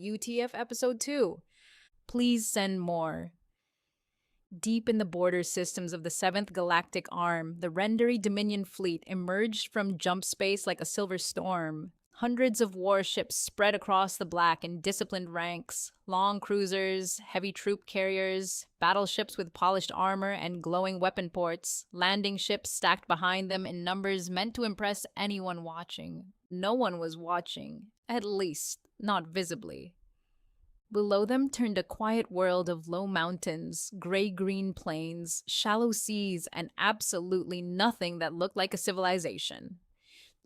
UTF Episode 2. Please send more. Deep in the border systems of the Seventh Galactic Arm, the Rendari Dominion fleet emerged from jump space like a silver storm. Hundreds of warships spread across the black in disciplined ranks, long cruisers, heavy troop carriers, battleships with polished armor and glowing weapon ports, landing ships stacked behind them in numbers meant to impress anyone watching. No one was watching, at least not visibly. Below them turned a quiet world of low mountains, gray-green plains, shallow seas, and absolutely nothing that looked like a civilization.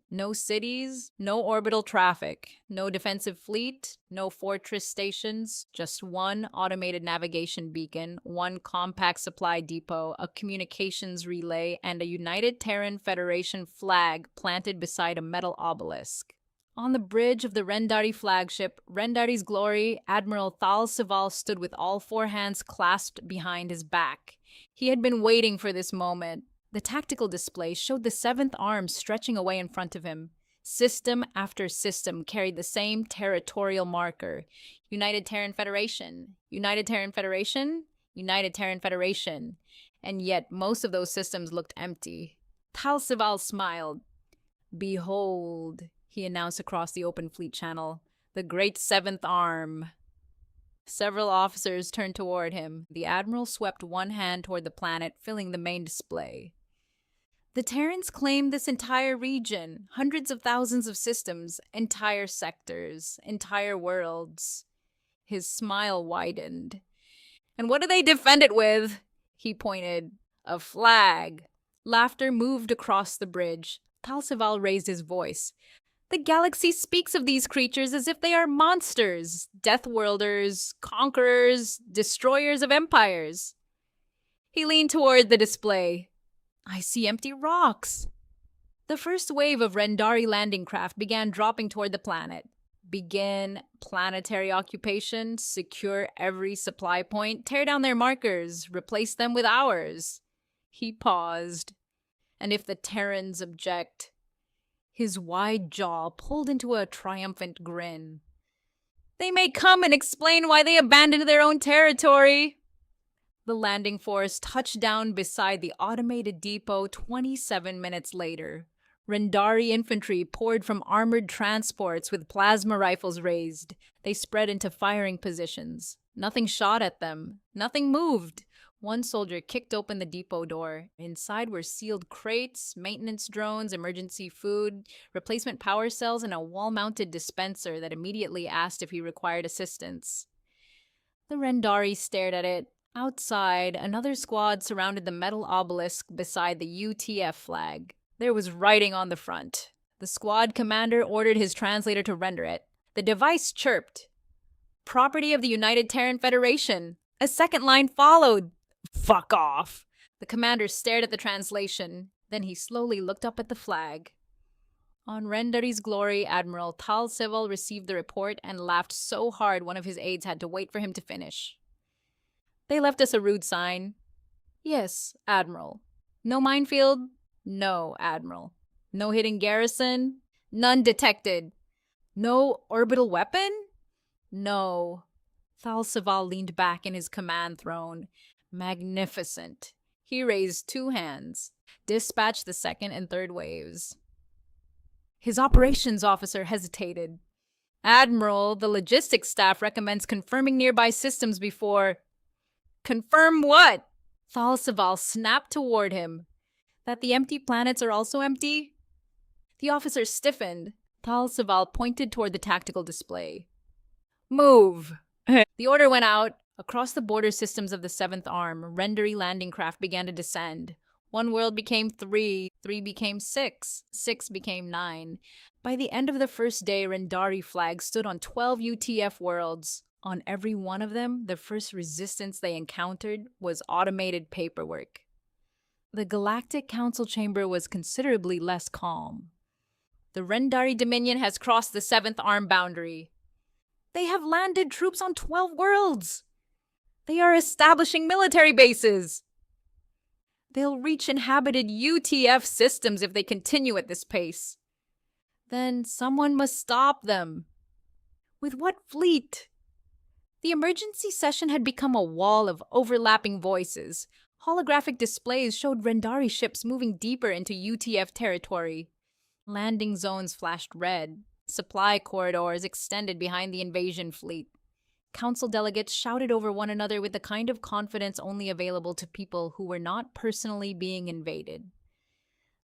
No cities, no orbital traffic, no defensive fleet, no fortress stations, just one automated navigation beacon, one compact supply depot, a communications relay, and a United Terran Federation flag planted beside a metal obelisk. On the bridge of the Rendari flagship, Rendari's glory, Admiral Thal Sival stood with all four hands clasped behind his back. He had been waiting for this moment. The tactical display showed the seventh arm stretching away in front of him. System after system carried the same territorial marker. United Terran Federation, United Terran Federation, United Terran Federation. And yet most of those systems looked empty. Thal Sival smiled. "Behold," he announced across the open fleet channel, "the great seventh arm." Several officers turned toward him. The admiral swept one hand toward the planet, filling the main display. The Terrans claimed this entire region, hundreds of thousands of systems, entire sectors, entire worlds. His smile widened. "And what do they defend it with?" He pointed. "A flag." Laughter moved across the bridge. Thal Sival raised his voice. "The galaxy speaks of these creatures as if they are monsters, Deathworlders, conquerors, destroyers of empires." He leaned toward the display. "I see empty rocks." The first wave of Rendari landing craft began dropping toward the planet. Begin planetary occupation, secure every supply point, tear down their markers, replace them with ours. He paused. "And if the Terrans object?" His wide jaw pulled into a triumphant grin. "They may come and explain why they abandoned their own territory." The landing force touched down beside the automated depot 27 minutes later. Rendari infantry poured from armored transports with plasma rifles raised. They spread into firing positions. Nothing shot at them. Nothing moved. One soldier kicked open the depot door. Inside were sealed crates, maintenance drones, emergency food, replacement power cells, and a wall-mounted dispenser that immediately asked if he required assistance. The Rendari stared at it. Outside, another squad surrounded the metal obelisk beside the UTF flag. There was writing on the front. The squad commander ordered his translator to render it. The device chirped. "Property of the United Terran Federation." A second line followed. "Fuck off." The commander stared at the translation. Then he slowly looked up at the flag. On Rendari's glory, Admiral Thal Sival received the report and laughed so hard one of his aides had to wait for him to finish. "They left us a rude sign." "Yes, Admiral." "No minefield?" "No, Admiral." "No hidden garrison?" "None detected." "No orbital weapon?" "No." Thal Sival leaned back in his command throne. Magnificent. He raised two hands. Dispatch the second and third waves. His operations officer hesitated. "Admiral, the logistics staff recommends confirming nearby systems before..." "Confirm what?" Thal Sival snapped toward him. "That the empty planets are also empty?" The officer stiffened. Thal Sival pointed toward the tactical display. "Move." The order went out. Across the border systems of the Seventh Arm, Rendari landing craft began to descend. One world became 3, 3 became 6, 6 became 9. By the end of the first day, Rendari flags stood on 12 UTF worlds. On every one of them, the first resistance they encountered was automated paperwork. The Galactic Council chamber was considerably less calm. "The Rendari Dominion has crossed the Seventh Arm boundary." "They have landed troops on 12 worlds." "They are establishing military bases." "They'll reach inhabited UTF systems if they continue at this pace." "Then someone must stop them." With what fleet? The emergency session had become a wall of overlapping voices. Holographic displays showed Rendari ships moving deeper into UTF territory. Landing zones flashed red. Supply corridors extended behind the invasion fleet. Council delegates shouted over one another with the kind of confidence only available to people who were not personally being invaded.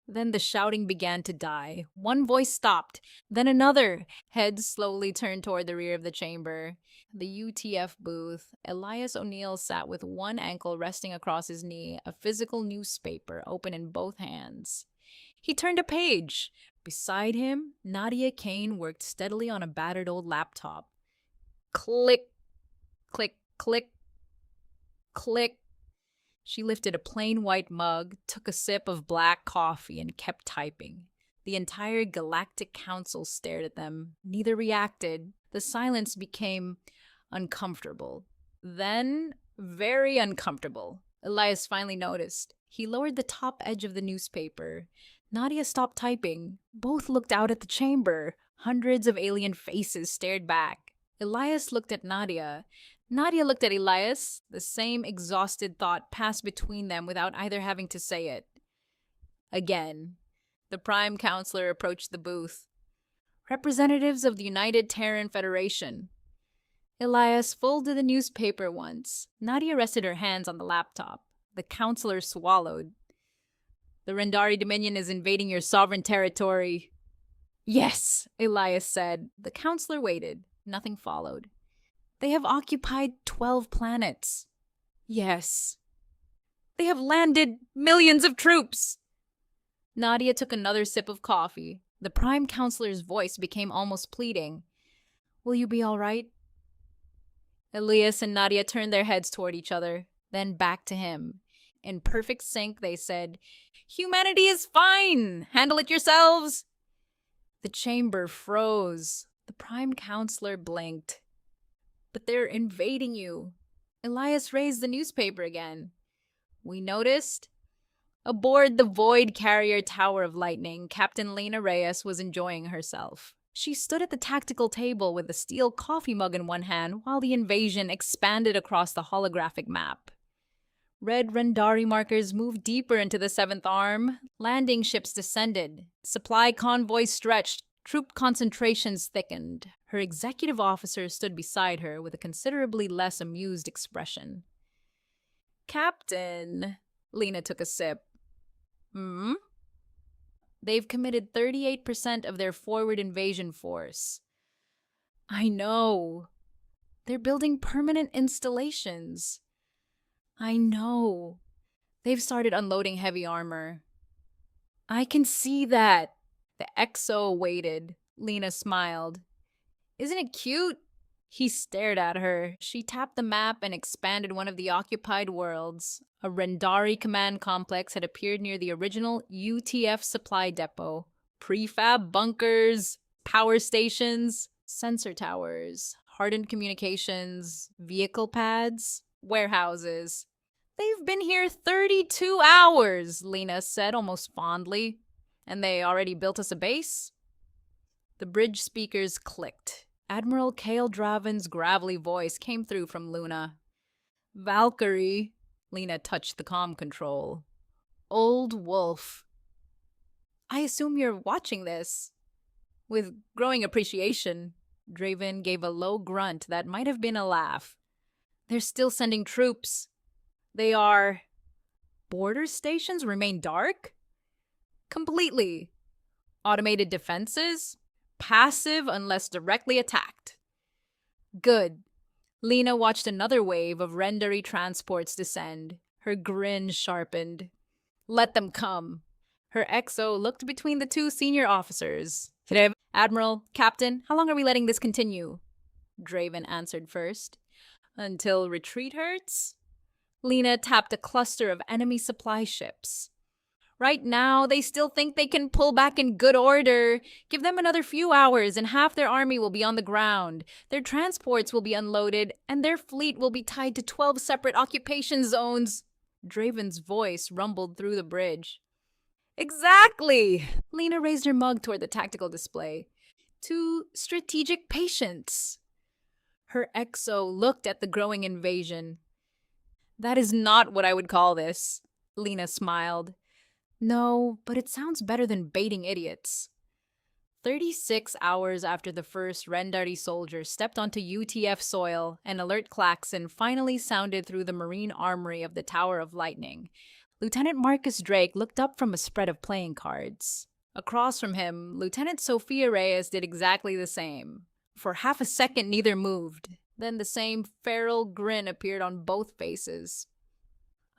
Then the shouting began to die. One voice stopped, then another. Heads slowly turned toward the rear of the chamber. The UTF booth. Elias O'Neill sat with one ankle resting across his knee, a physical newspaper open in both hands. He turned a page. Beside him, Nadia Kane worked steadily on a battered old laptop. Click, click, click, click. She lifted a plain white mug, took a sip of black coffee, and kept typing. The entire Galactic Council stared at them. Neither reacted. The silence became uncomfortable. Then, very uncomfortable. Elias finally noticed. He lowered the top edge of the newspaper. Nadia stopped typing. Both looked out at the chamber. Hundreds of alien faces stared back. Elias looked at Nadia. Nadia looked at Elias. The same exhausted thought passed between them without either having to say it. Again, the Prime Counselor approached the booth. Representatives of the United Terran Federation. Elias folded the newspaper once. Nadia rested her hands on the laptop. The Counselor swallowed. The Rendari Dominion is invading your sovereign territory. Yes, Elias said. The Counselor waited. Nothing followed. They have occupied 12 planets. Yes. They have landed millions of troops. Nadia took another sip of coffee. The Prime Counselor's voice became almost pleading. Will you be all right? Elias and Nadia turned their heads toward each other, then back to him. In perfect sync, they said, Humanity is fine! Handle it yourselves! The chamber froze. The Prime Counselor blinked. But they're invading you. Elias raised the newspaper again. We noticed. Aboard the Void Carrier Tower of Lightning, Captain Lena Reyes was enjoying herself. She stood at the tactical table with a steel coffee mug in one hand while the invasion expanded across the holographic map. Red Rendari markers moved deeper into the Seventh Arm. Landing ships descended. Supply convoys stretched. Troop concentrations thickened. Her executive officer stood beside her with a considerably less amused expression. Captain, Lena took a sip. They've committed 38% of their forward invasion force. I know. They're building permanent installations. I know. They've started unloading heavy armor. I can see that. The XO waited. Lena smiled. Isn't it cute? He stared at her. She tapped the map and expanded one of the occupied worlds. A Rendari command complex had appeared near the original UTF supply depot. Prefab bunkers, power stations, sensor towers, hardened communications, vehicle pads, warehouses. They've been here 32 hours, Lena said almost fondly. And they already built us a base? The bridge speakers clicked. Admiral Kale Draven's gravelly voice came through from Luna. Valkyrie. Lena touched the comm control. Old Wolf. I assume you're watching this. With growing appreciation, Draven gave a low grunt that might have been a laugh. They're still sending troops. They are... Border stations remain dark? Completely. Automated defenses? Passive unless directly attacked. Good. Lena watched another wave of Rendari transports descend. Her grin sharpened. Let them come. Her XO looked between the two senior officers. Admiral, Captain, how long are we letting this continue? Draven answered first. Until retreat hurts? Lena tapped a cluster of enemy supply ships. Right now, they still think they can pull back in good order. Give them another few hours and half their army will be on the ground. Their transports will be unloaded and their fleet will be tied to 12 separate occupation zones. Draven's voice rumbled through the bridge. Exactly! Lena raised her mug toward the tactical display. To strategic patience. Her exo looked at the growing invasion. That is not what I would call this, Lena smiled. No, but it sounds better than baiting idiots. 36 hours after the first Rendari soldier stepped onto UTF soil, an alert klaxon finally sounded through the marine armory of the Tower of Lightning. Lieutenant Marcus Drake looked up from a spread of playing cards. Across from him, Lieutenant Sophia Reyes did exactly the same. For half a second, neither moved. Then the same feral grin appeared on both faces.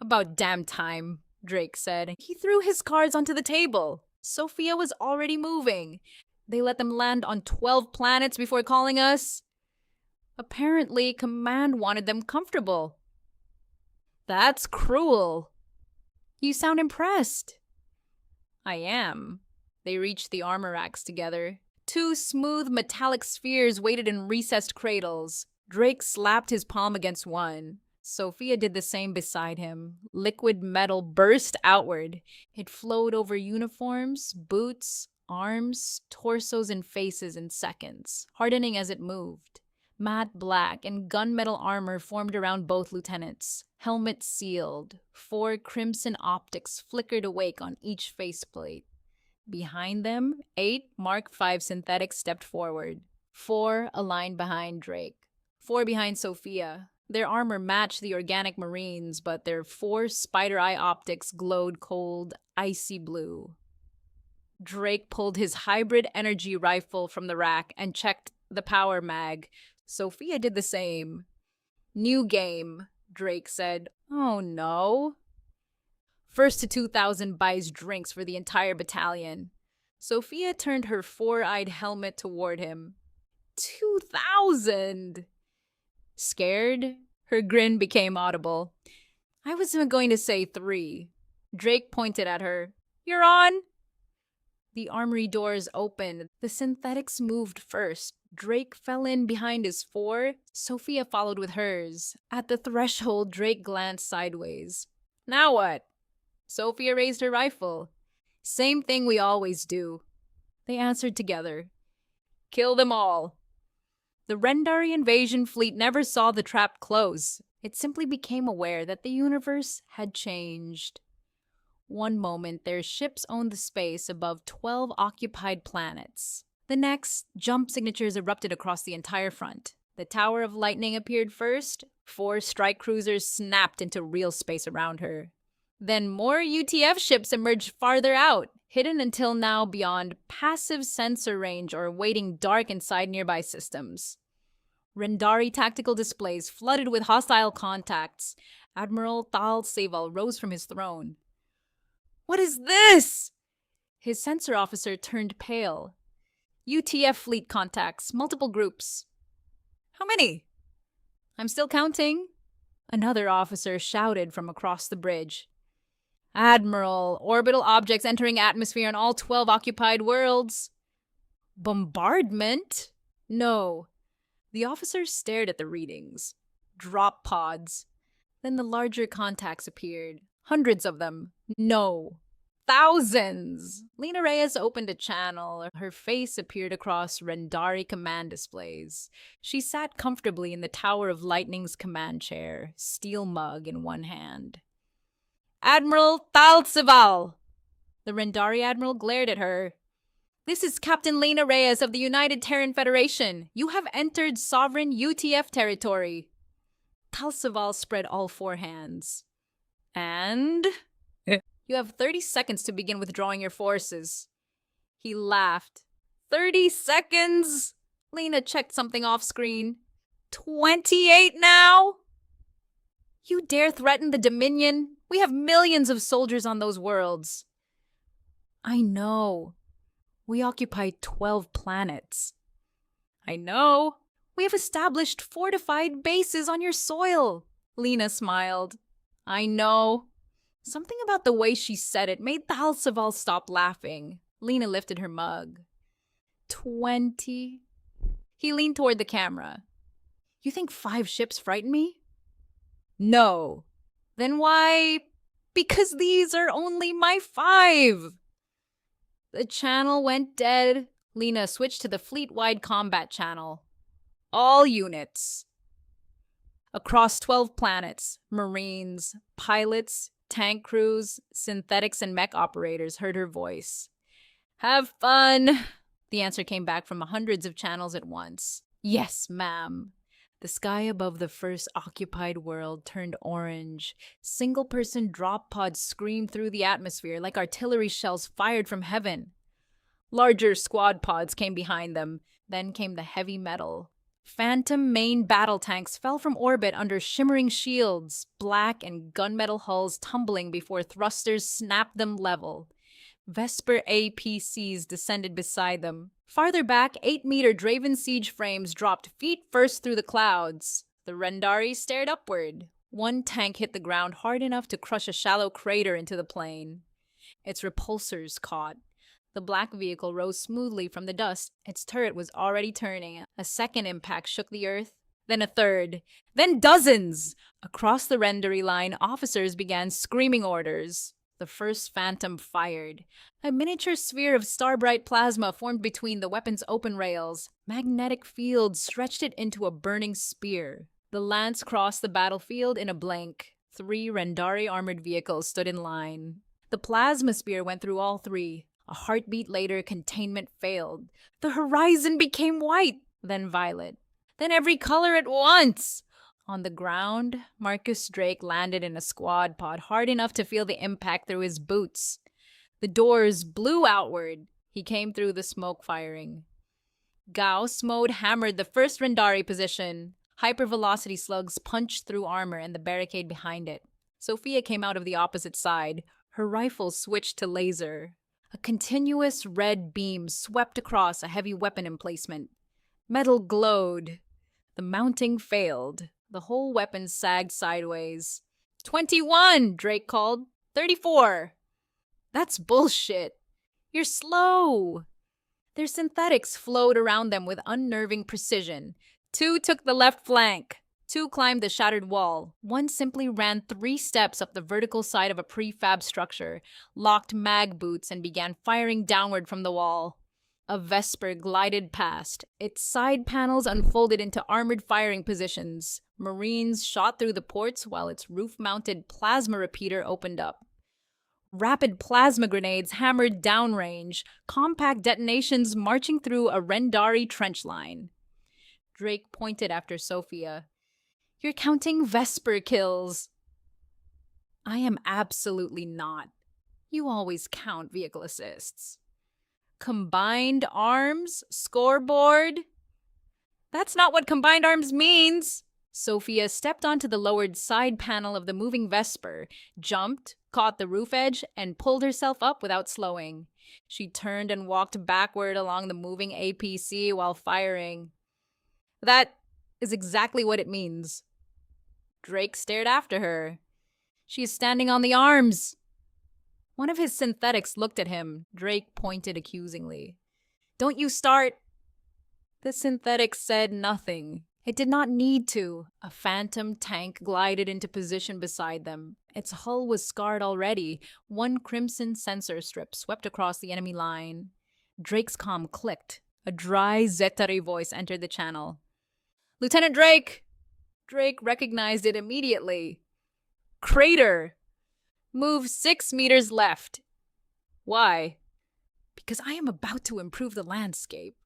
About damn time, Drake said. He threw his cards onto the table. Sophia was already moving. They let them land on 12 planets before calling us. Apparently, Command wanted them comfortable. That's cruel. You sound impressed. I am. They reached the armor racks together. Two smooth metallic spheres waited in recessed cradles. Drake slapped his palm against one. Sophia did the same beside him. Liquid metal burst outward. It flowed over uniforms, boots, arms, torsos, and faces in seconds, hardening as it moved. Matte black and gunmetal armor formed around both lieutenants. Helmets sealed. 4 crimson optics flickered awake on each faceplate. Behind them, 8 Mark V synthetics stepped forward. 4 aligned behind Drake. 4 behind Sophia. Their armor matched the organic marines, but their 4 spider eye optics glowed cold, icy blue. Drake pulled his hybrid energy rifle from the rack and checked the power mag. Sophia did the same. New game, Drake said. Oh no. First to 2,000 buys drinks for the entire battalion. Sophia turned her 4-eyed helmet toward him. 2,000! Scared? Her grin became audible. I was going to say 3. Drake pointed at her. You're on! The armory doors opened. The synthetics moved first. Drake fell in behind his 4. Sophia followed with hers. At the threshold, Drake glanced sideways. Now what? Sophia raised her rifle. Same thing we always do. They answered together. Kill them all. The Rendari invasion fleet never saw the trap close. It simply became aware that the universe had changed. One moment, their ships owned the space above 12 occupied planets. The next, jump signatures erupted across the entire front. The Tower of Lightning appeared first. 4 strike cruisers snapped into real space around her. Then more UTF ships emerged farther out, hidden until now beyond passive sensor range or waiting dark inside nearby systems. Rendari tactical displays flooded with hostile contacts. Admiral Tal Seval rose from his throne. What is this? His sensor officer turned pale. UTF fleet contacts, multiple groups. How many? I'm still counting. Another officer shouted from across the bridge. Admiral, orbital objects entering atmosphere on all 12 occupied worlds. Bombardment? No. The officer stared at the readings. Drop pods. Then the larger contacts appeared. Hundreds of them. No. Thousands! Lena Reyes opened a channel. Her face appeared across Rendari command displays. She sat comfortably in the Tower of Lightning's command chair, steel mug in one hand. Admiral Tal Seval! The Rendari admiral glared at her. This is Captain Lena Reyes of the United Terran Federation. You have entered sovereign UTF territory. Tal Seval spread all 4 hands. And? You have 30 seconds to begin withdrawing your forces. He laughed. 30 seconds? Lena checked something off screen. 28 now? You dare threaten the Dominion? We have millions of soldiers on those worlds. I know. We occupy 12 planets. I know. We have established fortified bases on your soil. Lena smiled. I know. Something about the way she said it made Tal Seval stop laughing. Lena lifted her mug. 20. He leaned toward the camera. You think 5 ships frighten me? No. Then why? Because these are only my 5. The channel went dead. Lena switched to the fleet-wide combat channel. All units. Across 12 planets, Marines, pilots, tank crews, synthetics, and mech operators heard her voice. Have fun! The answer came back from hundreds of channels at once. Yes, ma'am. The sky above the first occupied world turned orange. Single-person drop pods screamed through the atmosphere like artillery shells fired from heaven. Larger squad pods came behind them. Then came the heavy metal. Phantom main battle tanks fell from orbit under shimmering shields, black and gunmetal hulls tumbling before thrusters snapped them level. Vesper APCs descended beside them. Farther back, 8-meter Draven siege frames dropped feet first through the clouds. The Rendari stared upward. One tank hit the ground hard enough to crush a shallow crater into the plain. Its repulsors caught. The black vehicle rose smoothly from the dust. Its turret was already turning. A second impact shook the earth. Then a third. Then dozens! Across the Rendari line, officers began screaming orders. The first Phantom fired. A miniature sphere of star-bright plasma formed between the weapon's open rails. Magnetic fields stretched it into a burning spear. The lance crossed the battlefield in a blink. 3 Rendari armored vehicles stood in line. The plasma spear went through all 3. A heartbeat later, containment failed. The horizon became white, then violet, then every color at once. On the ground, Marcus Drake landed in a squad pod hard enough to feel the impact through his boots. The doors blew outward. He came through the smoke firing. Gauss mode hammered the first Rendari position. Hypervelocity slugs punched through armor and the barricade behind it. Sophia came out of the opposite side. Her rifle switched to laser. A continuous red beam swept across a heavy weapon emplacement. Metal glowed. The mounting failed. The whole weapon sagged sideways. 21, Drake called. 34. That's bullshit. You're slow. Their synthetics flowed around them with unnerving precision. 2 took the left flank. 2 climbed the shattered wall. 1 simply ran 3 steps up the vertical side of a prefab structure, locked mag boots, and began firing downward from the wall. A Vesper glided past. Its side panels unfolded into armored firing positions. Marines shot through the ports while its roof-mounted plasma repeater opened up. Rapid plasma grenades hammered downrange, compact detonations marching through a Rendari trench line. Drake pointed after Sophia. You're counting Vesper kills. I am absolutely not. You always count vehicle assists. Combined arms? Scoreboard? That's not what combined arms means. Sophia stepped onto the lowered side panel of the moving Vesper, jumped, caught the roof edge, and pulled herself up without slowing. She turned and walked backward along the moving APC while firing. That is exactly what it means. Drake stared after her. She is standing on the arms. One of his synthetics looked at him. Drake pointed accusingly. Don't you start. The synthetic said nothing. It did not need to. A Phantom tank glided into position beside them. Its hull was scarred already. 1 crimson sensor strip swept across the enemy line. Drake's comm clicked. A dry Zetari voice entered the channel. Lieutenant Drake! Drake recognized it immediately. Crater! Move 6 meters left. Why? Because I am about to improve the landscape.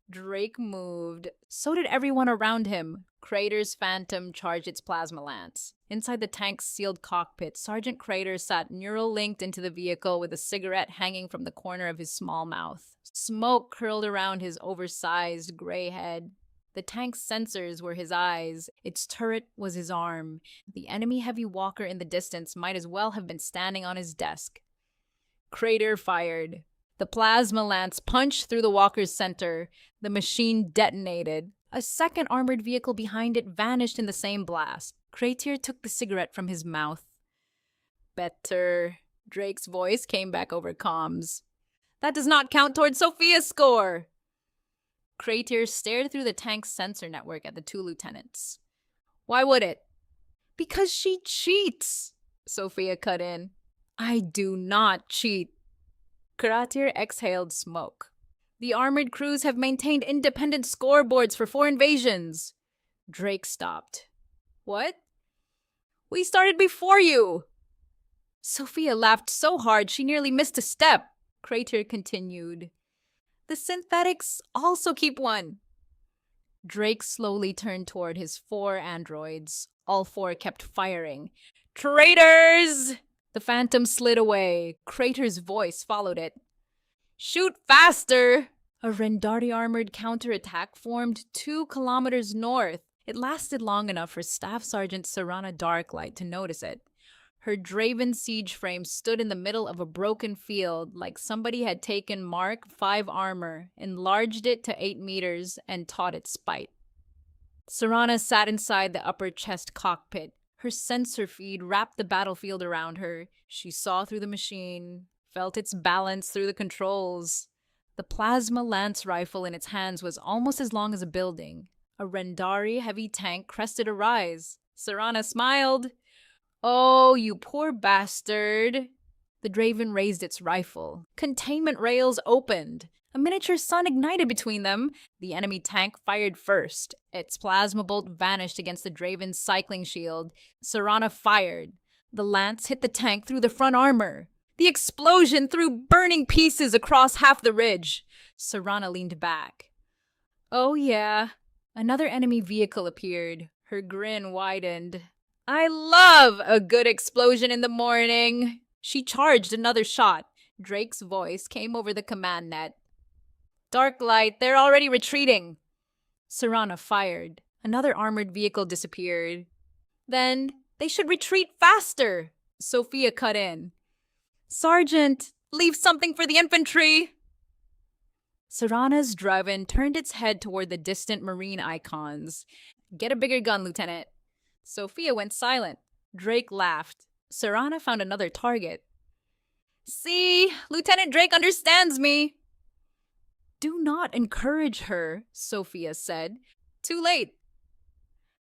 Drake moved. So did everyone around him. Crater's Phantom charged its plasma lance. Inside the tank's sealed cockpit, Sergeant Crater sat neural linked into the vehicle with a cigarette hanging from the corner of his small mouth. Smoke curled around his oversized gray head. The tank's sensors were his eyes. Its turret was his arm. The enemy heavy walker in the distance might as well have been standing on his desk. Crater fired. The plasma lance punched through the walker's center. The machine detonated. A second armored vehicle behind it vanished in the same blast. Crater took the cigarette from his mouth. Better. Drake's voice came back over comms. That does not count towards Sophia's score. Crater stared through the tank's sensor network at the 2 lieutenants. Why would it? Because she cheats, Sophia cut in. I do not cheat. Crater exhaled smoke. The armored crews have maintained independent scoreboards for 4 invasions. Drake stopped. What? We started before you! Sophia laughed so hard she nearly missed a step. Crater continued. The synthetics also keep one. Drake slowly turned toward his 4 androids. All 4 kept firing. Traitors! The phantom slid away. Crater's voice followed it. Shoot faster! A Rendari armored counterattack formed 2 kilometers north. It lasted long enough for Staff Sergeant Serana Darklight to notice it. Her Draven siege frame stood in the middle of a broken field, like somebody had taken Mark 5 armor, enlarged it to 8 meters, and taught it spite. Serana sat inside the upper chest cockpit. Her sensor feed wrapped the battlefield around her. She saw through the machine, felt its balance through the controls. The plasma lance rifle in its hands was almost as long as a building. A Rendari heavy tank crested a rise. Serana smiled. Oh, you poor bastard. The Draven raised its rifle. Containment rails opened. A miniature sun ignited between them. The enemy tank fired first. Its plasma bolt vanished against the Draven's cycling shield. Serana fired. The lance hit the tank through the front armor. The explosion threw burning pieces across half the ridge. Serana leaned back. Oh yeah. Another enemy vehicle appeared. Her grin widened. I love a good explosion in the morning. She charged another shot. Drake's voice came over the command net. Darklight, they're already retreating. Serana fired. Another armored vehicle disappeared. Then they should retreat faster. Sophia cut in. Sergeant, leave something for the infantry. Serana's Draven turned its head toward the distant marine icons. Get a bigger gun, Lieutenant. Sophia went silent. Drake laughed. Serana found another target. See, Lieutenant Drake understands me. Do not encourage her, Sophia said. Too late.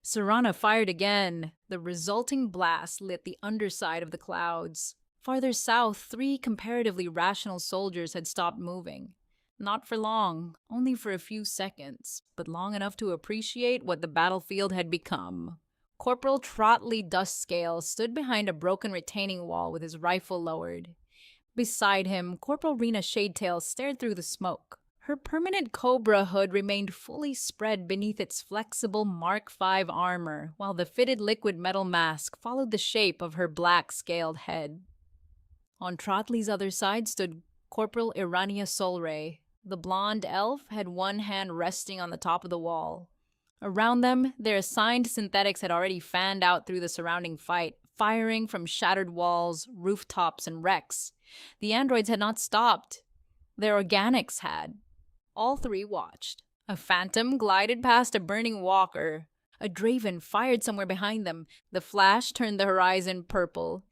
Serana fired again. The resulting blast lit the underside of the clouds. Farther south, 3 comparatively rational soldiers had stopped moving. Not for long, only for a few seconds, but long enough to appreciate what the battlefield had become. Corporal Trotley Dustscale stood behind a broken retaining wall with his rifle lowered. Beside him, Corporal Rena Shadetail stared through the smoke. Her permanent Cobra hood remained fully spread beneath its flexible Mark V armor, while the fitted liquid metal mask followed the shape of her black scaled head. On Trotley's other side stood Corporal Irania Solray. The blonde elf had one hand resting on the top of the wall. Around them, their assigned synthetics had already fanned out through the surrounding fight, firing from shattered walls, rooftops, and wrecks. The androids had not stopped. Their organics had. All 3 watched. A phantom glided past a burning walker. A Draven fired somewhere behind them. The flash turned the horizon purple.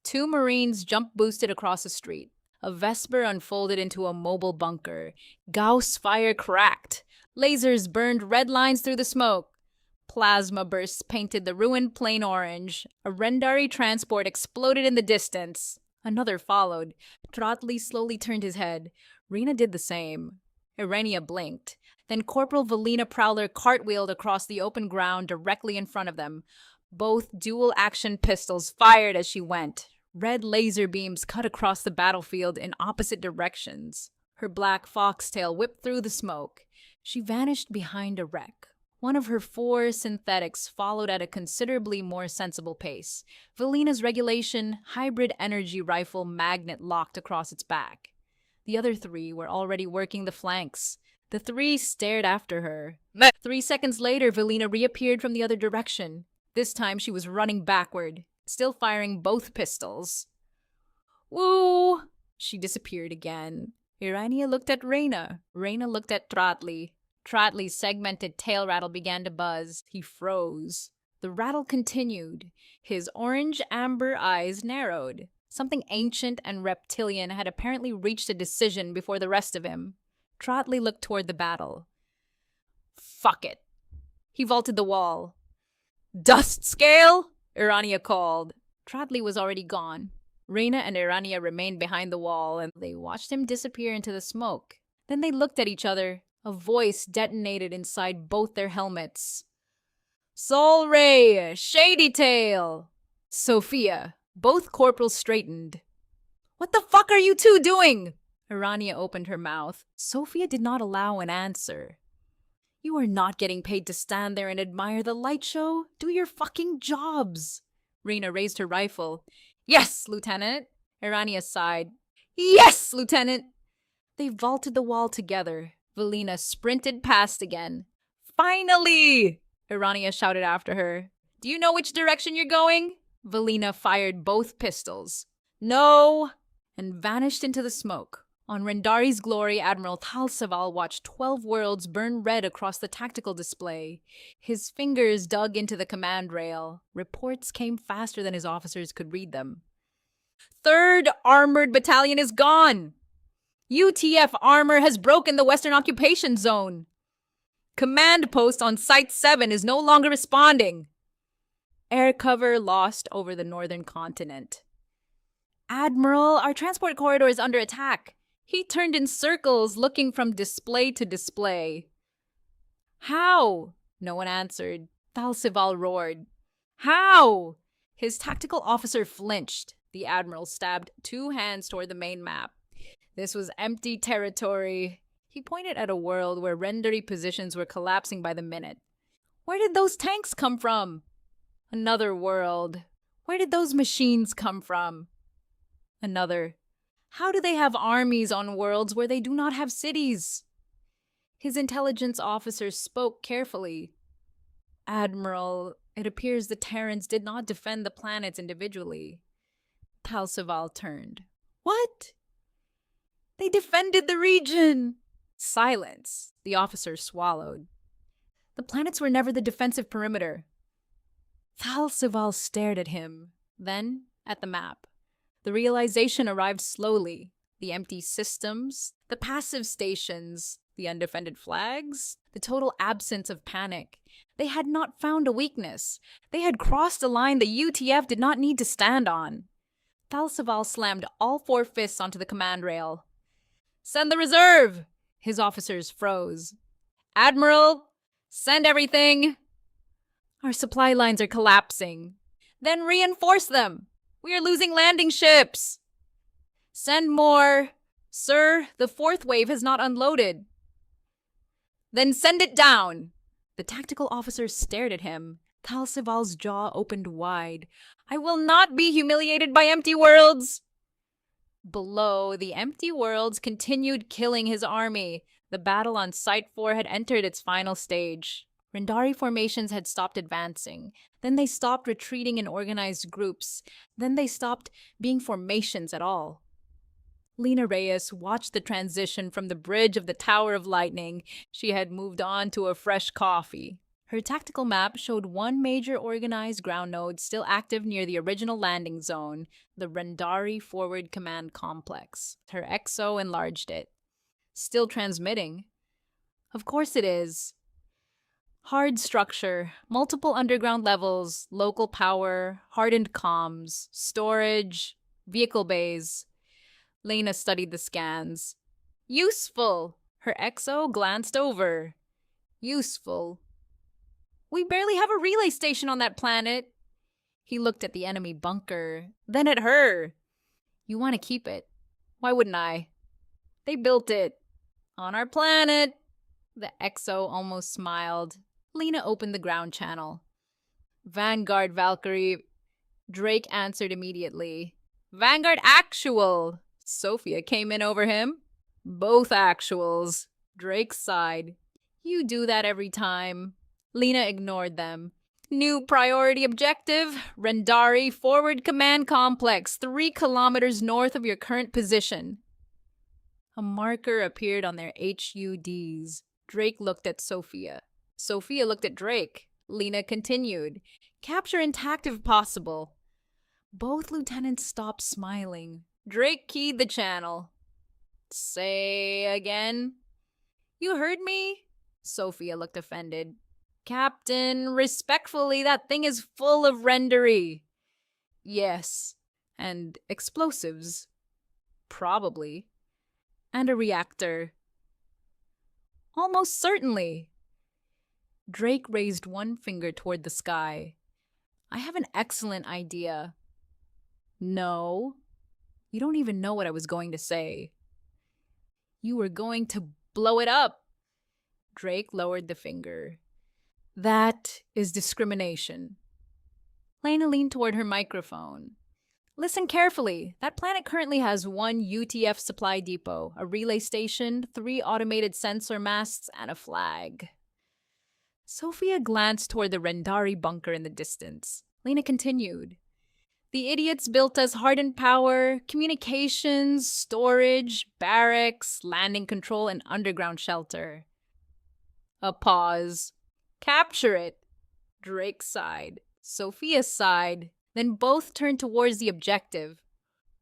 2 Marines jump-boosted across the street. A Vesper unfolded into a mobile bunker. Gauss fire cracked. Lasers burned red lines through the smoke. Plasma bursts painted the ruined plain orange. A Rendari transport exploded in the distance. Another followed. Trotley slowly turned his head. Rena did the same. Irenia blinked. Then Corporal Valina Prowler cartwheeled across the open ground directly in front of them. Both dual-action pistols fired as she went. Red laser beams cut across the battlefield in opposite directions. Her black foxtail whipped through the smoke. She vanished behind a wreck. One of her 4 synthetics followed at a considerably more sensible pace. Valina's regulation hybrid energy rifle magnet locked across its back. The other 3 were already working the flanks. The 3 stared after her. 3 seconds later, Valina reappeared from the other direction. This time she was running backward, still firing both pistols. Woo! She disappeared again. Irania looked at Rena. Rena looked at Trotley. Trotley's segmented tail rattle began to buzz. He froze. The rattle continued. His orange-amber eyes narrowed. Something ancient and reptilian had apparently reached a decision before the rest of him. Trotley looked toward the battle. Fuck it. He vaulted the wall. Dust scale? Irania called. Trotley was already gone. Rena and Irania remained behind the wall, and they watched him disappear into the smoke. Then they looked at each other. A voice detonated inside both their helmets. Sol Ray, Shady Tail. Sophia, both corporals straightened. What the fuck are you two doing? Urania opened her mouth. Sophia did not allow an answer. You are not getting paid to stand there and admire the light show. Do your fucking jobs. Rena raised her rifle. Yes, Lieutenant. Urania sighed. Yes, Lieutenant. They vaulted the wall together. Velina sprinted past again. Finally! Urania shouted after her. Do you know which direction you're going? Velina fired both pistols. No! And vanished into the smoke. On Rendari's glory, Admiral Talsaval watched 12 worlds burn red across the tactical display. His fingers dug into the command rail. Reports came faster than his officers could read them. 3rd Armored Battalion is gone! UTF armor has broken the Western Occupation Zone. Command post on Site 7 is no longer responding. Air cover lost over the northern continent. Admiral, our transport corridor is under attack. He turned in circles, looking from display to display. How? No one answered. Thalsival roared. How? His tactical officer flinched. The Admiral stabbed 2 hands toward the main map. This was empty territory. He pointed at a world where rendery positions were collapsing by the minute. Where did those tanks come from? Another world. Where did those machines come from? Another. How do they have armies on worlds where they do not have cities? His intelligence officer spoke carefully. Admiral, it appears the Terrans did not defend the planets individually. Talsaval turned. What? They defended the region! Silence. The officer swallowed. The planets were never the defensive perimeter. Thalsaval stared at him, then at the map. The realization arrived slowly. The empty systems, the passive stations, the undefended flags, the total absence of panic. They had not found a weakness. They had crossed a line the UTF did not need to stand on. Thalsaval slammed all 4 fists onto the command rail. Send the reserve! His officers froze. Admiral, send everything! Our supply lines are collapsing. Then reinforce them! We are losing landing ships! Send more! Sir, the 4th wave has not unloaded. Then send it down! The tactical officer stared at him. Thalsaval's jaw opened wide. I will not be humiliated by empty worlds! Below, the empty worlds continued killing his army. The battle on Site 4 had entered its final stage. Rendari formations had stopped advancing. Then they stopped retreating in organized groups. Then they stopped being formations at all. Lena Reyes watched the transition from the bridge of the Tower of Lightning. She had moved on to a fresh coffee. Her tactical map showed 1 major organized ground node still active near the original landing zone, the Rendari Forward Command Complex. Her XO enlarged it. Still transmitting. Of course it is. Hard structure, multiple underground levels, local power, hardened comms, storage, vehicle bays. Lena studied the scans. Useful! Her XO glanced over. Useful. We barely have a relay station on that planet. He looked at the enemy bunker, then at her. You want to keep it. Why wouldn't I? They built it. On our planet. The XO almost smiled. Lena opened the ground channel. Vanguard, Valkyrie. Drake answered immediately. Vanguard actual. Sophia came in over him. Both actuals. Drake sighed. You do that every time. Lena ignored them. New priority objective, Rendari Forward Command Complex, 3 kilometers north of your current position. A marker appeared on their HUDs. Drake looked at Sophia. Sophia looked at Drake. Lena continued. Capture intact if possible. Both lieutenants stopped smiling. Drake keyed the channel. Say again. You heard me? Sophia looked offended. Captain, respectfully, that thing is full of rendery. Yes. And explosives. Probably. And a reactor. Almost certainly. Drake raised one finger toward the sky. I have an excellent idea. No. You don't even know what I was going to say. You were going to blow it up. Drake lowered the finger. That is discrimination. Lena leaned toward her microphone. Listen carefully. That planet currently has one UTF supply depot, a relay station, 3 automated sensor masts, and a flag. Sophia glanced toward the Rendari bunker in the distance. Lena continued. The idiots built us hardened power, communications, storage, barracks, landing control, and underground shelter. A pause. Capture it. Drake sighed. Sophia sighed. Then both turned towards the objective.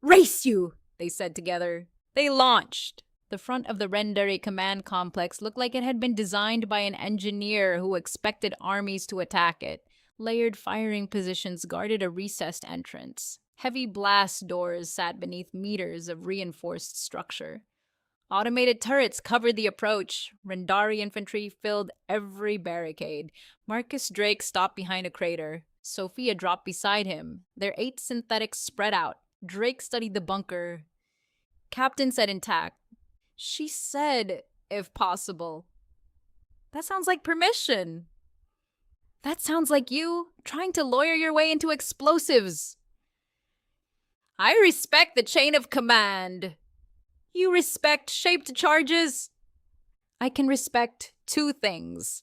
Race you, they said together. They launched. The front of the Rendari command complex looked like it had been designed by an engineer who expected armies to attack it. Layered firing positions guarded a recessed entrance. Heavy blast doors sat beneath meters of reinforced structure. Automated turrets covered the approach. Rendari infantry filled every barricade. Marcus Drake stopped behind a crater. Sophia dropped beside him. Their 8 synthetics spread out. Drake studied the bunker. Captain said intact. She said, if possible. That sounds like permission. That sounds like you trying to lawyer your way into explosives. I respect the chain of command. You respect shaped charges? I can respect 2 things.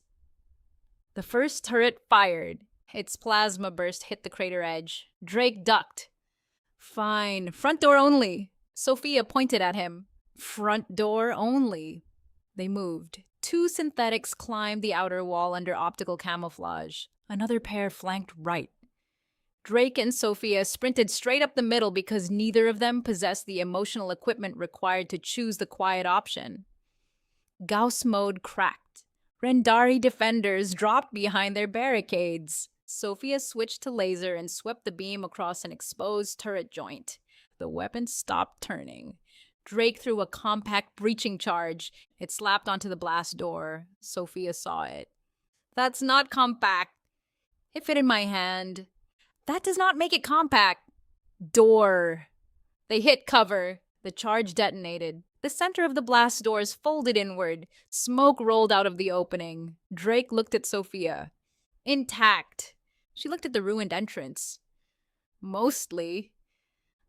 The first turret fired. Its plasma burst hit the crater edge. Drake ducked. Fine. Front door only. Sophia pointed at him. Front door only. They moved. 2 synthetics climbed the outer wall under optical camouflage. Another pair flanked right. Drake and Sophia sprinted straight up the middle because neither of them possessed the emotional equipment required to choose the quiet option. Gauss mode cracked. Rendari defenders dropped behind their barricades. Sophia switched to laser and swept the beam across an exposed turret joint. The weapon stopped turning. Drake threw a compact breaching charge. It slapped onto the blast door. Sophia saw it. That's not compact. It fit in my hand. That does not make it compact. Door. They hit cover. The charge detonated. The center of the blast doors folded inward. Smoke rolled out of the opening. Drake looked at Sophia. Intact. She looked at the ruined entrance. Mostly.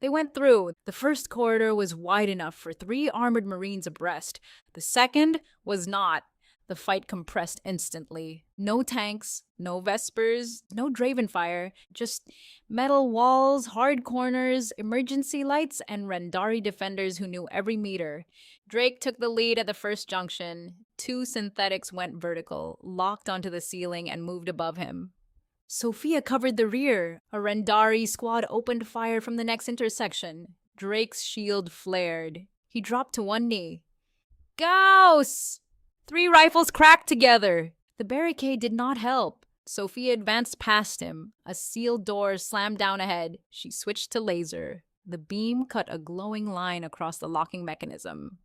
They went through. The first corridor was wide enough for 3 armored marines abreast. The second was not. The fight compressed instantly. No tanks, no Vespers, no Dravenfire, just metal walls, hard corners, emergency lights, and Rendari defenders who knew every meter. Drake took the lead at the first junction. 2 synthetics went vertical, locked onto the ceiling, and moved above him. Sophia covered the rear. A Rendari squad opened fire from the next intersection. Drake's shield flared. He dropped to one knee. Gauss! 3 rifles cracked together. The barricade did not help. Sophia advanced past him. A sealed door slammed down ahead. She switched to laser. The beam cut a glowing line across the locking mechanism.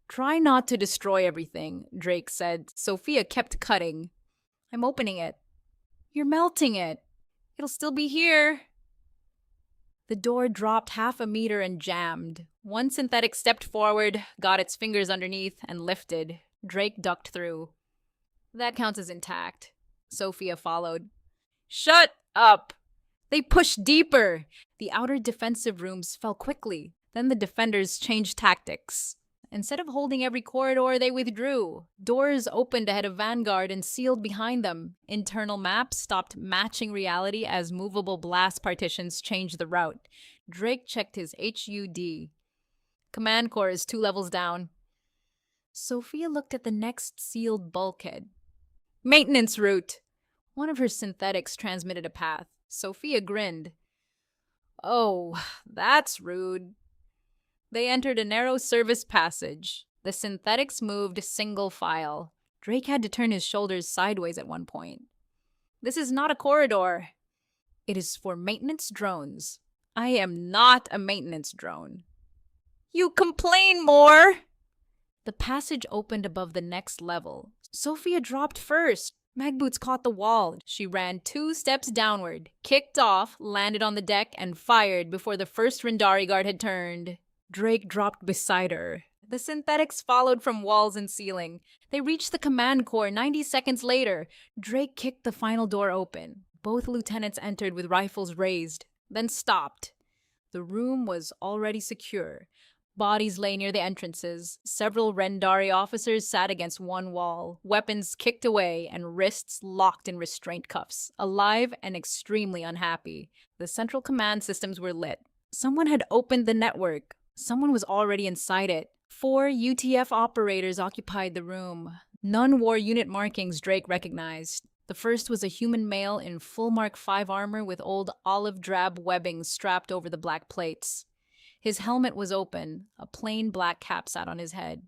Try not to destroy everything, Drake said. Sophia kept cutting. I'm opening it. You're melting it. It'll still be here. The door dropped half a meter and jammed. One synthetic stepped forward, got its fingers underneath, and lifted. Drake ducked through. That counts as intact. Sophia followed. Shut up! They pushed deeper. The outer defensive rooms fell quickly. Then the defenders changed tactics. Instead of holding every corridor, they withdrew. Doors opened ahead of Vanguard and sealed behind them. Internal maps stopped matching reality as movable blast partitions changed the route. Drake checked his HUD. Command core is 2 levels down. Sophia looked at the next sealed bulkhead. Maintenance route. One of her synthetics transmitted a path. Sophia grinned. Oh, that's rude. They entered a narrow service passage. The synthetics moved single file. Drake had to turn his shoulders sideways at one point. This is not a corridor. It is for maintenance drones. I am not a maintenance drone. You complain more! The passage opened above the next level. Sophia dropped first. Magboots caught the wall. She ran 2 steps downward, kicked off, landed on the deck, and fired before the first Rendari guard had turned. Drake dropped beside her. The synthetics followed from walls and ceiling. They reached the command core 90 seconds later. Drake kicked the final door open. Both lieutenants entered with rifles raised, then stopped. The room was already secure. Bodies lay near the entrances. Several Rendari officers sat against one wall, weapons kicked away and wrists locked in restraint cuffs, alive and extremely unhappy. The central command systems were lit. Someone had opened the network. Someone was already inside it. 4 UTF operators occupied the room. None wore unit markings Drake recognized. The first was a human male in full Mark V armor with old olive drab webbing strapped over the black plates. His helmet was open. A plain black cap sat on his head.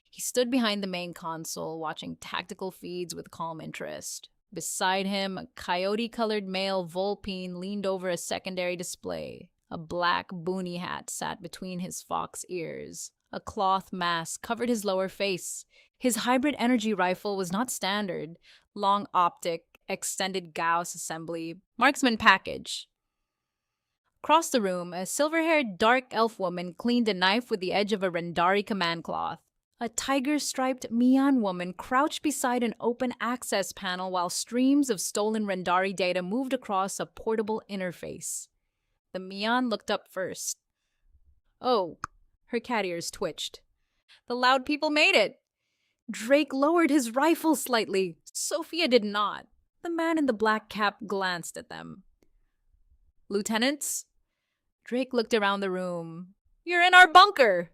He stood behind the main console, watching tactical feeds with calm interest. Beside him, a coyote-colored male Vulpine leaned over a secondary display. A black boonie hat sat between his fox ears. A cloth mask covered his lower face. His hybrid energy rifle was not standard. Long optic, extended Gauss assembly, marksman package. Across the room, a silver-haired dark elf woman cleaned a knife with the edge of a Rendari command cloth. A tiger-striped Mian woman crouched beside an open access panel while streams of stolen Rendari data moved across a portable interface. The Mian looked up first. Oh, her cat ears twitched. The loud people made it. Drake lowered his rifle slightly. Sophia did not. The man in the black cap glanced at them. Lieutenants? Drake looked around the room. You're in our bunker!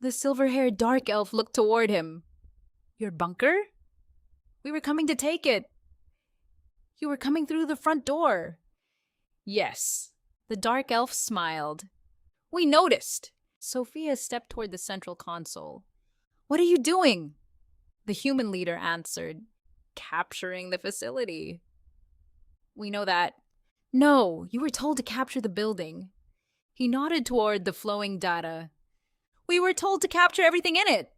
The silver-haired dark elf looked toward him. Your bunker? We were coming to take it. You were coming through the front door. Yes. The dark elf smiled. We noticed. Sophia stepped toward the central console. What are you doing? The human leader answered. Capturing the facility. We know that. No, you were told to capture the building. He nodded toward the flowing data. We were told to capture everything in it.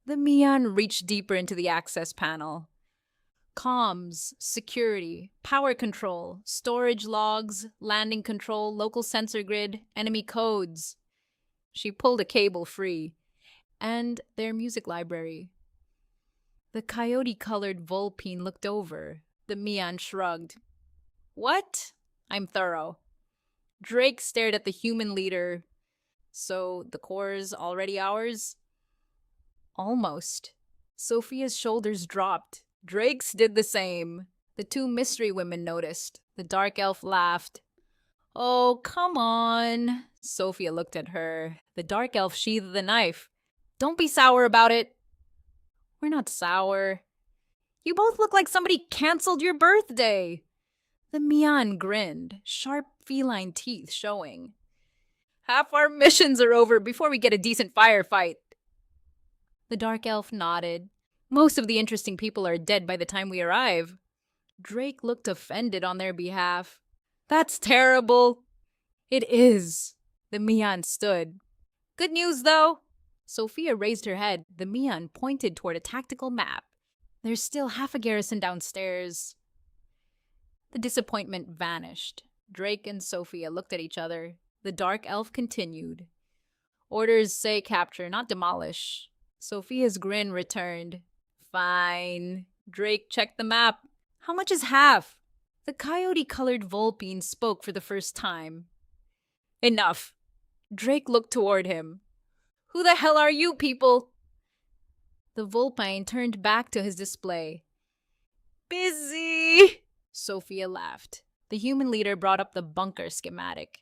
The Mian reached deeper into the access panel. Comms, security, power control, storage logs, landing control, local sensor grid, enemy codes. She pulled a cable free. And their music library. The coyote-colored Vulpine looked over. The Mian shrugged. What? I'm thorough. Drake stared at the human leader. So the core's already ours? Almost. Sophia's shoulders dropped. Drake's did the same. The 2 mystery women noticed. The dark elf laughed. Oh, come on. Sophia looked at her. The dark elf sheathed the knife. Don't be sour about it. We're not sour. You both look like somebody canceled your birthday. The Mian grinned, sharp feline teeth showing. Half our missions are over before we get a decent firefight. The dark elf nodded. Most of the interesting people are dead by the time we arrive. Drake looked offended on their behalf. That's terrible. It is. The Mian stood. Good news, though. Sophia raised her head. The Mian pointed toward a tactical map. There's still half a garrison downstairs. The disappointment vanished. Drake and Sophia looked at each other. The dark elf continued. Orders say capture, not demolish. Sophia's grin returned. Fine. Drake checked the map. How much is half? The coyote-colored Vulpine spoke for the first time. Enough. Drake looked toward him. Who the hell are you people? The Vulpine turned back to his display. Busy! Sophia laughed. The human leader brought up the bunker schematic.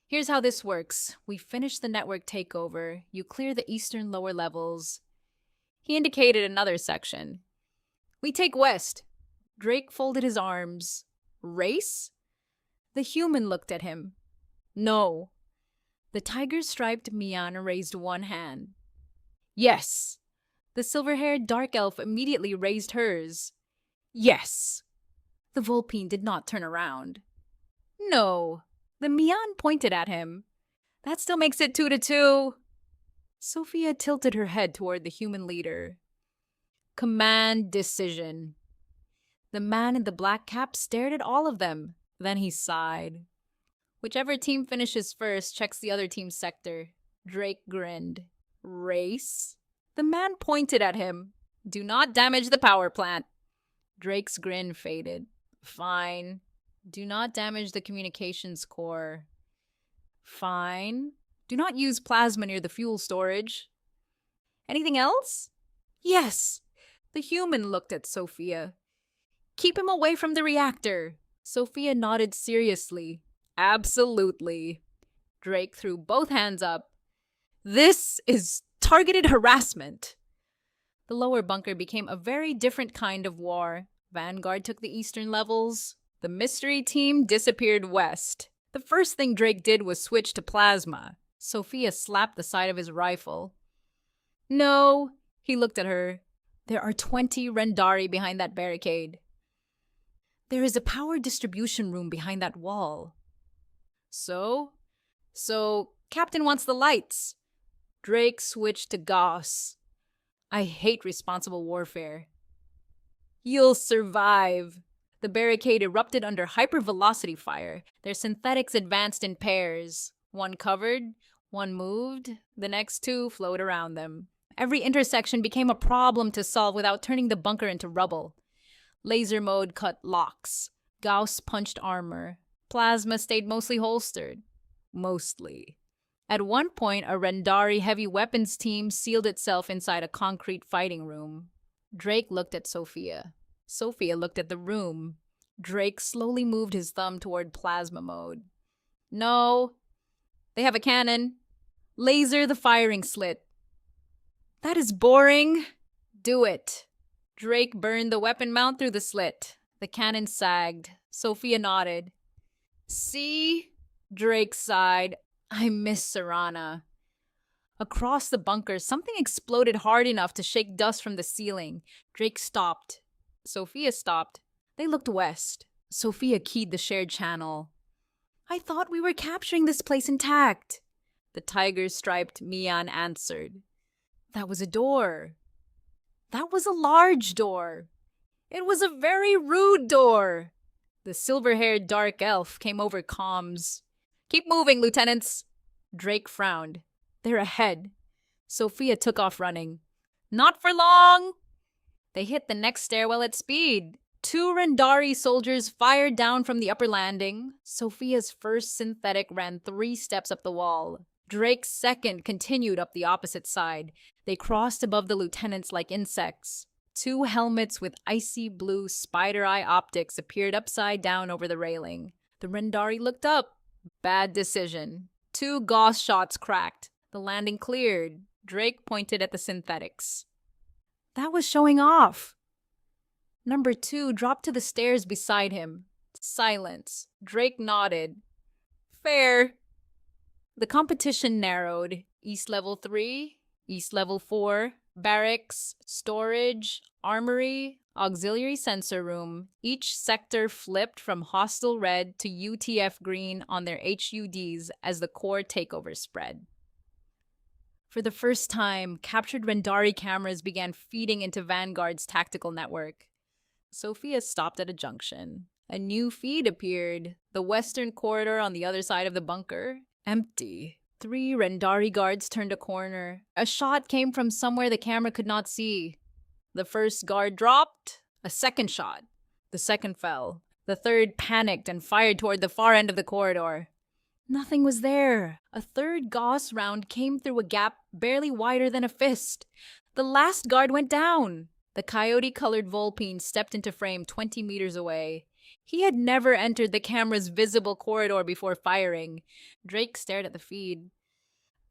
Here's how this works. We finish the network takeover. You clear the eastern lower levels. He indicated another section. We take west. Drake folded his arms. Race? The human looked at him. No. The tiger-striped Mian raised one hand. Yes. The silver-haired dark elf immediately raised hers. Yes. The Vulpine did not turn around. No. The Mian pointed at him. That still makes it 2-2. Sophia tilted her head toward the human leader. Command decision. The man in the black cap stared at all of them. Then he sighed. Whichever team finishes first checks the other team's sector. Drake grinned. Race? The man pointed at him. Do not damage the power plant. Drake's grin faded. Fine. Do not damage the communications core. Fine. Do not use plasma near the fuel storage. Anything else? Yes. The human looked at Sophia. Keep him away from the reactor. Sophia nodded seriously. Absolutely. Drake threw both hands up. This is targeted harassment. The lower bunker became a very different kind of war. Vanguard took the eastern levels. The mystery team disappeared west. The first thing Drake did was switch to plasma. Sophia slapped the side of his rifle. No, he looked at her. There are 20 Rendari behind that barricade. There is a power distribution room behind that wall. So, Captain wants the lights. Drake switched to Gauss. I hate responsible warfare. You'll survive. The barricade erupted under hypervelocity fire. Their synthetics advanced in pairs. One covered, one moved, the next two flowed around them. Every intersection became a problem to solve without turning the bunker into rubble. Laser mode cut locks. Gauss punched armor. Plasma stayed mostly holstered. Mostly. At one point, a Rendari heavy weapons team sealed itself inside a concrete fighting room. Drake looked at Sophia. Sophia looked at the room. Drake slowly moved his thumb toward plasma mode. No. They have a cannon. Laser the firing slit. That is boring. Do it. Drake burned the weapon mount through the slit. The cannon sagged. Sophia nodded. See? Drake sighed. I miss Serana. Across the bunker, something exploded hard enough to shake dust from the ceiling. Drake stopped. Sophia stopped. They looked west. Sophia keyed the shared channel. I thought we were capturing this place intact. The tiger-striped Mian answered. That was a door. That was a large door. It was a very rude door. The silver-haired dark elf came over comms. Keep moving, lieutenants. Drake frowned. They're ahead. Sophia took off running. Not for long. They hit the next stairwell at speed. 2 Rendari soldiers fired down from the upper landing. Sophia's first synthetic ran 3 steps up the wall. Drake's second continued up the opposite side. They crossed above the lieutenants like insects. 2 helmets with icy blue spider eye optics appeared upside down over the railing. The Rendari looked up. Bad decision. 2 Gauss shots cracked. The landing cleared. Drake pointed at the synthetics. That was showing off. Number 2 dropped to the stairs beside him. Silence. Drake nodded. Fair. The competition narrowed. East Level 3, East Level 4, barracks, storage, armory, auxiliary sensor room. Each sector flipped from hostile red to UTF green on their HUDs as the core takeover spread. For the first time, captured Rendari cameras began feeding into Vanguard's tactical network. Sophia stopped at a junction. A new feed appeared. The western corridor on the other side of the bunker. Empty. 3 Rendari guards turned a corner. A shot came from somewhere the camera could not see. The first guard dropped. A second shot. The second fell. The third panicked and fired toward the far end of the corridor. Nothing was there. A third Gauss round came through a gap barely wider than a fist. The last guard went down. The coyote-colored Volpine stepped into frame 20 meters away. He had never entered the camera's visible corridor before firing. Drake stared at the feed.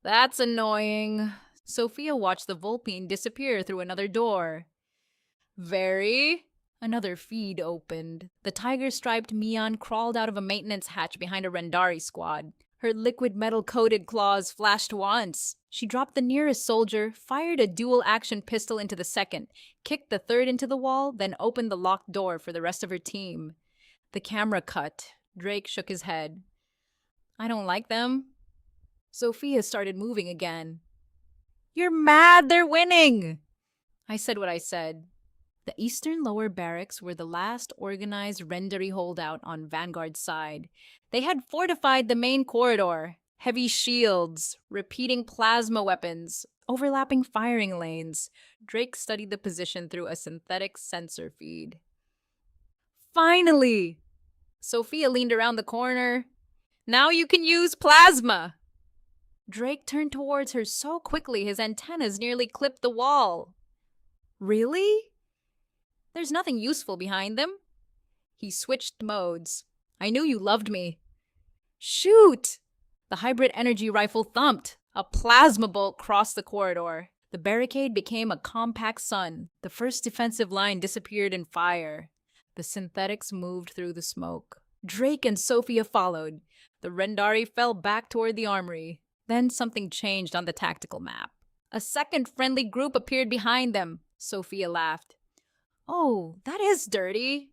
That's annoying. Sophia watched the Volpine disappear through another door. Very. Another feed opened. The tiger-striped Mian crawled out of a maintenance hatch behind a Rendari squad. Her liquid metal-coated claws flashed once. She dropped the nearest soldier, fired a dual-action pistol into the second, kicked the third into the wall, then opened the locked door for the rest of her team. The camera cut. Drake shook his head. I don't like them. Sophia started moving again. You're mad they're winning! I said what I said. The eastern lower barracks were the last organized Rendari holdout on Vanguard's side. They had fortified the main corridor. Heavy shields, repeating plasma weapons, overlapping firing lanes. Drake studied the position through a synthetic sensor feed. Finally! Sophia leaned around the corner. Now you can use plasma! Drake turned towards her so quickly his antennas nearly clipped the wall. Really? There's nothing useful behind them. He switched modes. I knew you loved me. Shoot! The hybrid energy rifle thumped. A plasma bolt crossed the corridor. The barricade became a compact sun. The first defensive line disappeared in fire. The synthetics moved through the smoke. Drake and Sophia followed. The Rendari fell back toward the armory. Then something changed on the tactical map. A second friendly group appeared behind them. Sophia laughed. Oh, that is dirty.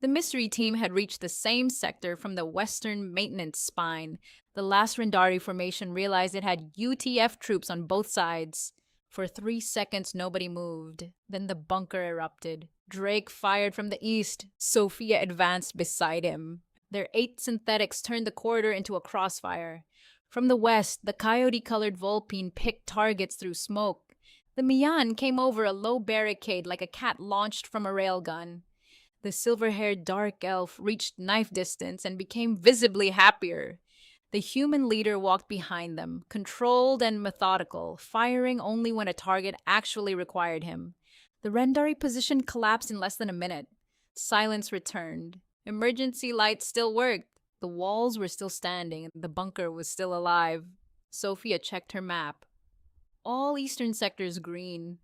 The mystery team had reached the same sector from the western maintenance spine. The last Rendari formation realized it had UTF troops on both sides. For 3 seconds, nobody moved. Then the bunker erupted. Drake fired from the east. Sophia advanced beside him. Their 8 synthetics turned the corridor into a crossfire. From the west, the coyote-colored Vulpine picked targets through smoke. The Mian came over a low barricade like a cat launched from a railgun. The silver-haired dark elf reached knife distance and became visibly happier. The human leader walked behind them, controlled and methodical, firing only when a target actually required him. The Rendari position collapsed in less than a minute. Silence returned. Emergency lights still worked. The walls were still standing, and the bunker was still alive. Sophia checked her map. All eastern sectors green.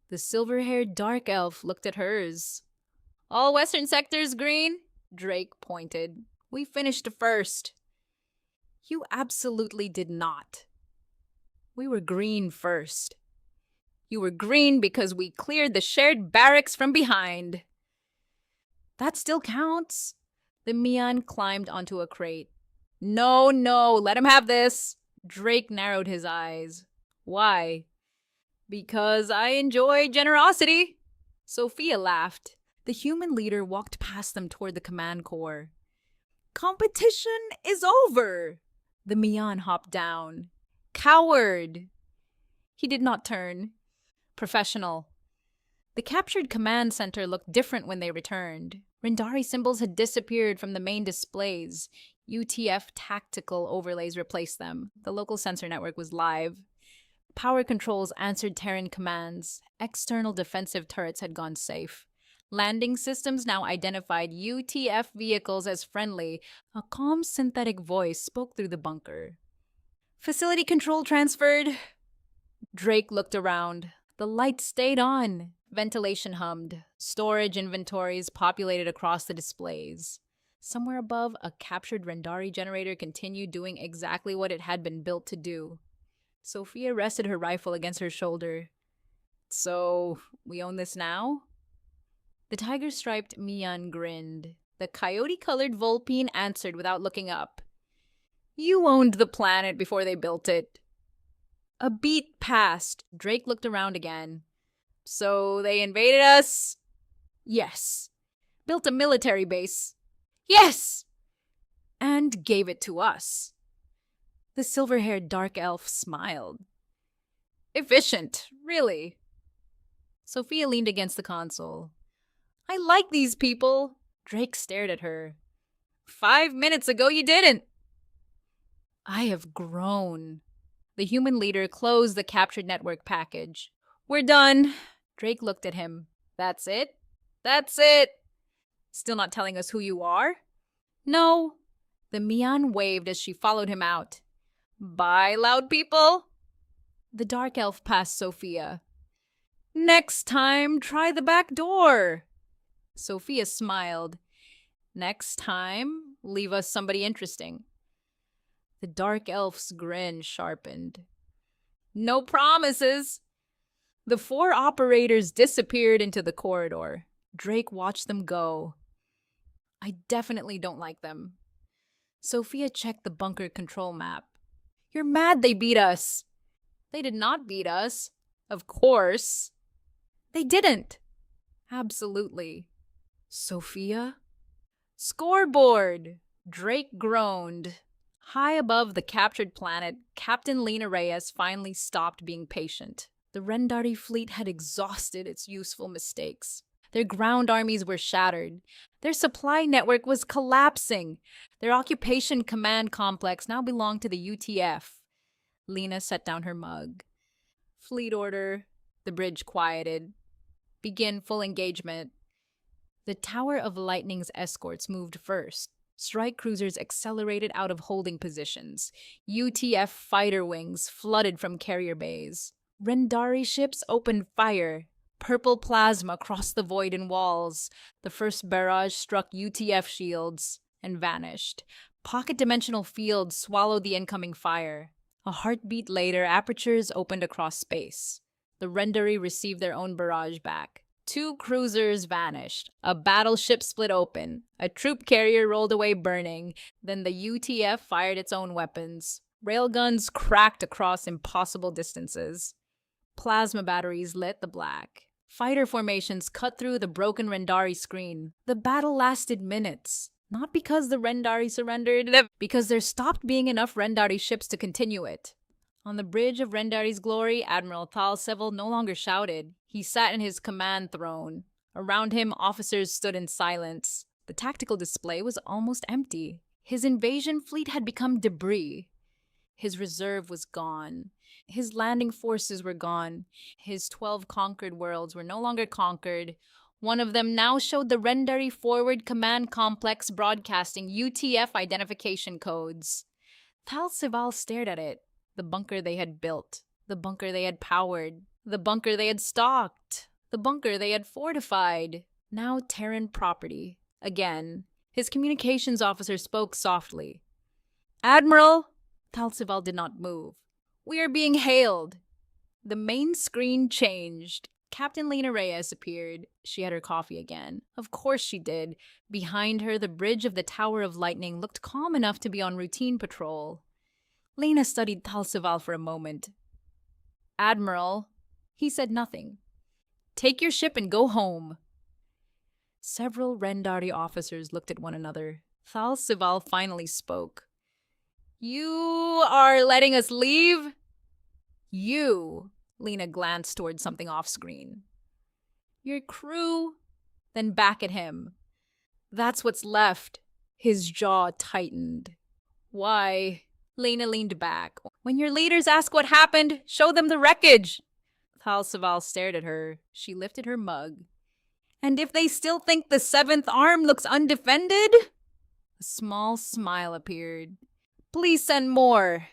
The silver-haired dark elf looked at hers. All western sectors green? Drake pointed. We finished first. You absolutely did not. We were green first. You were green because we cleared the shared barracks from behind. That still counts. The Mian climbed onto a crate. No, let him have this. Drake narrowed his eyes. Why? Because I enjoy generosity. Sophia laughed. The human leader walked past them toward the command core. Competition is over. The Mian hopped down. Coward. He did not turn. Professional. The captured command center looked different when they returned. Rendari symbols had disappeared from the main displays. UTF tactical overlays replaced them. The local sensor network was live. Power controls answered Terran commands. External defensive turrets had gone safe. Landing systems now identified UTF vehicles as friendly. A calm synthetic voice spoke through the bunker. Facility control transferred. Drake looked around. The lights stayed on. Ventilation hummed. Storage inventories populated across the displays. Somewhere above, a captured Rendari generator continued doing exactly what it had been built to do. Sophia rested her rifle against her shoulder. So, we own this now? The tiger-striped Mian grinned. The coyote-colored Vulpine answered without looking up. You owned the planet before they built it. A beat passed. Drake looked around again. So they invaded us? Yes. Built a military base? Yes! And gave it to us. The silver-haired dark elf smiled. Efficient, really. Sophia leaned against the console. I like these people. Drake stared at her. 5 minutes ago you didn't. I have grown. The human leader closed the captured network package. We're done. Drake looked at him. That's it? That's it. Still not telling us who you are? No. The Mian waved as she followed him out. Bye, loud people. The dark elf passed Sophia. Next time, try the back door. Sophia smiled. Next time, leave us somebody interesting. The dark elf's grin sharpened. No promises. The 4 operators disappeared into the corridor. Drake watched them go. I definitely don't like them. Sophia checked the bunker control map. You're mad they beat us. They did not beat us. Of course. They didn't. Absolutely. Sophia? Scoreboard! Drake groaned. High above the captured planet, Captain Lena Reyes finally stopped being patient. The Rendari fleet had exhausted its useful mistakes. Their ground armies were shattered. Their supply network was collapsing. Their occupation command complex now belonged to the UTF. Lena set down her mug. Fleet order. The bridge quieted. Begin full engagement. The Tower of Lightning's escorts moved first. Strike cruisers accelerated out of holding positions. UTF fighter wings flooded from carrier bays. Rendari ships opened fire. Purple plasma crossed the void in walls. The first barrage struck UTF shields and vanished. Pocket-dimensional fields swallowed the incoming fire. A heartbeat later, apertures opened across space. The Rendari received their own barrage back. 2 cruisers vanished. A battleship split open. A troop carrier rolled away burning. Then the UTF fired its own weapons. Railguns cracked across impossible distances. Plasma batteries lit the black. Fighter formations cut through the broken Rendari screen. The battle lasted minutes. Not because the Rendari surrendered, because there stopped being enough Rendari ships to continue it. On the bridge of Rendari's glory, Admiral Thal Seville no longer shouted. He sat in his command throne. Around him, officers stood in silence. The tactical display was almost empty. His invasion fleet had become debris. His reserve was gone. His landing forces were gone. His 12 conquered worlds were no longer conquered. One of them now showed the Rendari Forward Command Complex broadcasting UTF identification codes. Thal Seville stared at it. The bunker they had built. The bunker they had powered. The bunker they had stocked. The bunker they had fortified. Now Terran property. Again, his communications officer spoke softly. "Admiral!" Thal Seville did not move. "We are being hailed." The main screen changed. Captain Lena Reyes appeared. She had her coffee again. Of course she did. Behind her, the bridge of the Tower of Lightning looked calm enough to be on routine patrol. Lena studied Thal Seville for a moment. "Admiral." He said nothing. "Take your ship and go home." Several Rendari officers looked at one another. Thal Seville finally spoke. "You are letting us leave?" "You." Lena glanced toward something off-screen. "Your crew?" Then back at him. "That's what's left." His jaw tightened. "Why?" Lena leaned back. "When your leaders ask what happened, show them the wreckage." Thal Seville stared at her. She lifted her mug. "And if they still think the Seventh Arm looks undefended?" A small smile appeared. "Please send more."